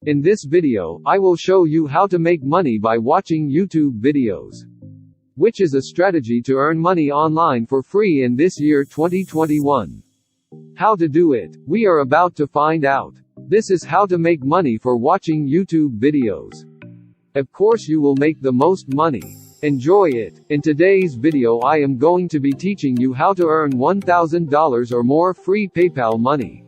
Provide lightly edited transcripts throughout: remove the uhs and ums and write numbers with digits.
In this video, I will show you how to make money by watching YouTube videos, which is a strategy to earn money online for free in this year 2021. How to do it? We are about to find out. This is how to make money for watching YouTube videos. Of course you will make the most money. Enjoy it. In today's video I am going to be teaching you how to earn $1,000 or more free PayPal money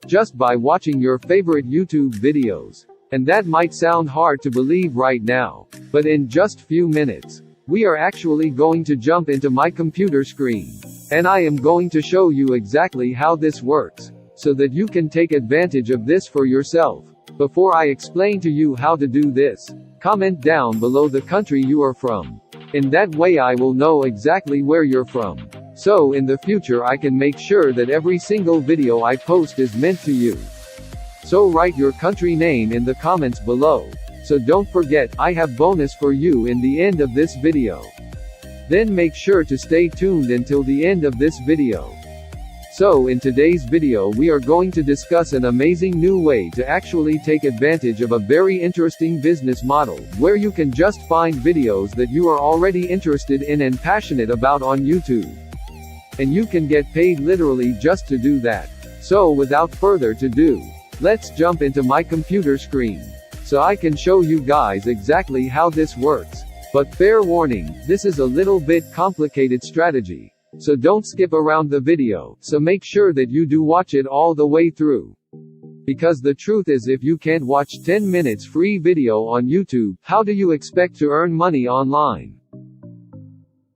just by watching your favorite YouTube videos. And that might sound hard to believe right now, but in just few minutes, we are actually going to jump into my computer screen, and I am going to show you exactly how this works, so that you can take advantage of this for yourself. Before I explain to you how to do this, comment down below the country you are from. In that way I will know exactly where you're from. So in the future I can make sure that every single video I post is meant to you. So write your country name in the comments below. So don't forget, I have bonus for you in the end of this video. Then make sure to stay tuned until the end of this video. So in today's video we are going to discuss an amazing new way to actually take advantage of a very interesting business model, where you can just find videos that you are already interested in and passionate about on YouTube. And you can get paid literally just to do that. So without further ado, let's jump into my computer screen, so I can show you guys exactly how this works. But fair warning, this is a little bit complicated strategy. So don't skip around the video, so make sure that you do watch it all the way through. Because the truth is, if you can't watch 10 minutes free video on YouTube, how do you expect to earn money online?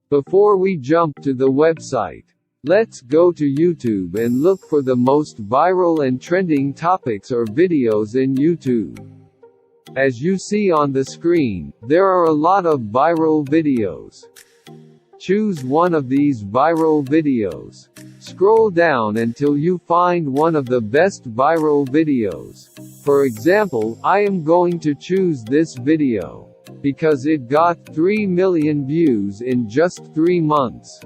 Before we jump to the website, let's go to YouTube and look for the most viral and trending topics or videos in YouTube. As you see on the screen, there are a lot of viral videos. Choose one of these viral videos. Scroll down until you find one of the best viral videos. For example, I am going to choose this video, because it got 3 million views in just 3 months.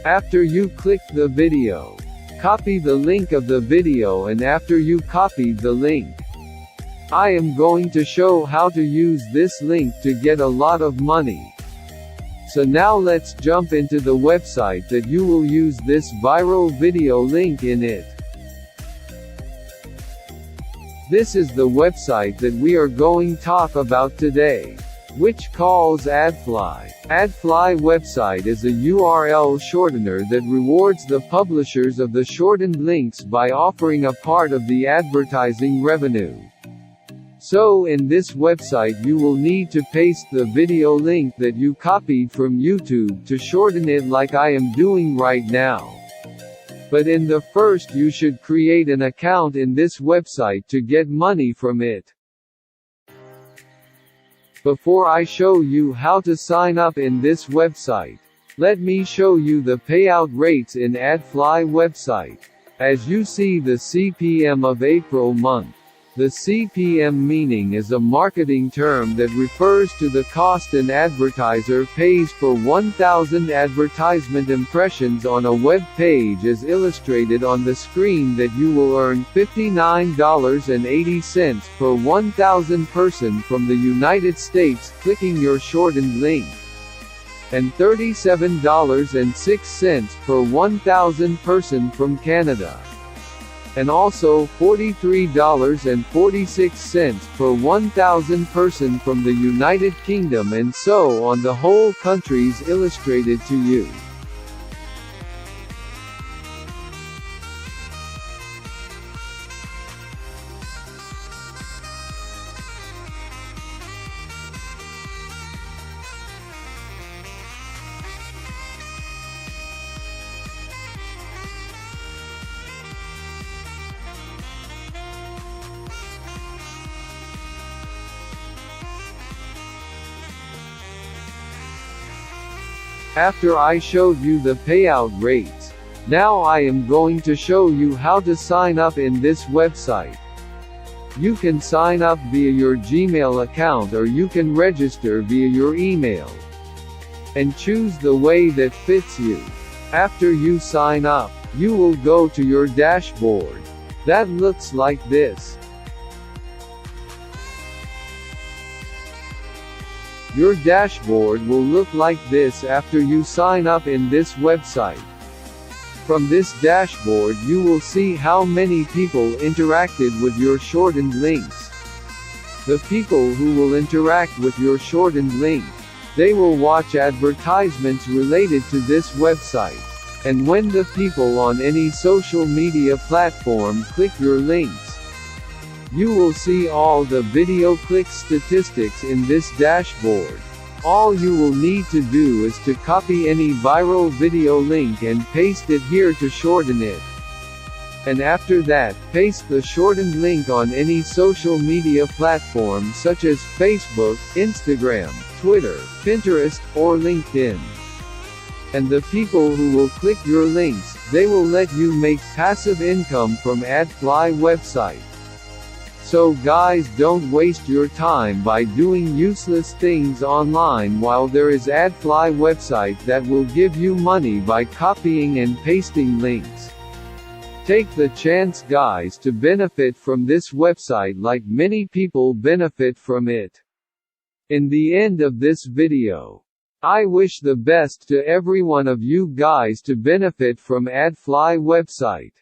After you click the video, copy the link of the video, and after you copied the link, I am going to show how to use this link to get a lot of money. So now let's jump into the website that you will use this viral video link in it. This is the website that we are going to talk about today, which calls AdFly. AdFly website is a URL shortener that rewards the publishers of the shortened links by offering a part of the advertising revenue. So in this website you will need to paste the video link that you copied from YouTube to shorten it like I am doing right now. But in the first you should create an account in this website to get money from it. Before I show you how to sign up in this website, let me show you the payout rates in AdFly website. As you see the CPM of April month. The CPM meaning is a marketing term that refers to the cost an advertiser pays for 1,000 advertisement impressions on a web page, as illustrated on the screen, that you will earn $59.80 per 1,000 person from the United States clicking your shortened link, and $37.06 per 1,000 person from Canada, and also $43.46 per 1,000 person from the United Kingdom, and so on, the whole countries illustrated to you. After I showed you the payout rates, Now I am going to show you how to sign up in this website. You can sign up via your Gmail account or you can register via your email. And choose the way that fits you. After you sign up, you will go to your dashboard. That looks like this. Your dashboard will look like this after you sign up in this website. From this dashboard you will see how many people interacted with your shortened links. The people who will interact with your shortened link, they will watch advertisements related to this website. And when the people on any social media platform click your links, you will see all the video click statistics in this dashboard. All you will need to do is to copy any viral video link and paste it here to shorten it. And after that, paste the shortened link on any social media platform such as Facebook, Instagram, Twitter, Pinterest, or LinkedIn. And the people who will click your links, they will let you make passive income from AdFly website. So guys, don't waste your time by doing useless things online while there is AdFly website that will give you money by copying and pasting links. Take the chance guys to benefit from this website like many people benefit from it. In the end of this video, I wish the best to every one of you guys to benefit from AdFly website.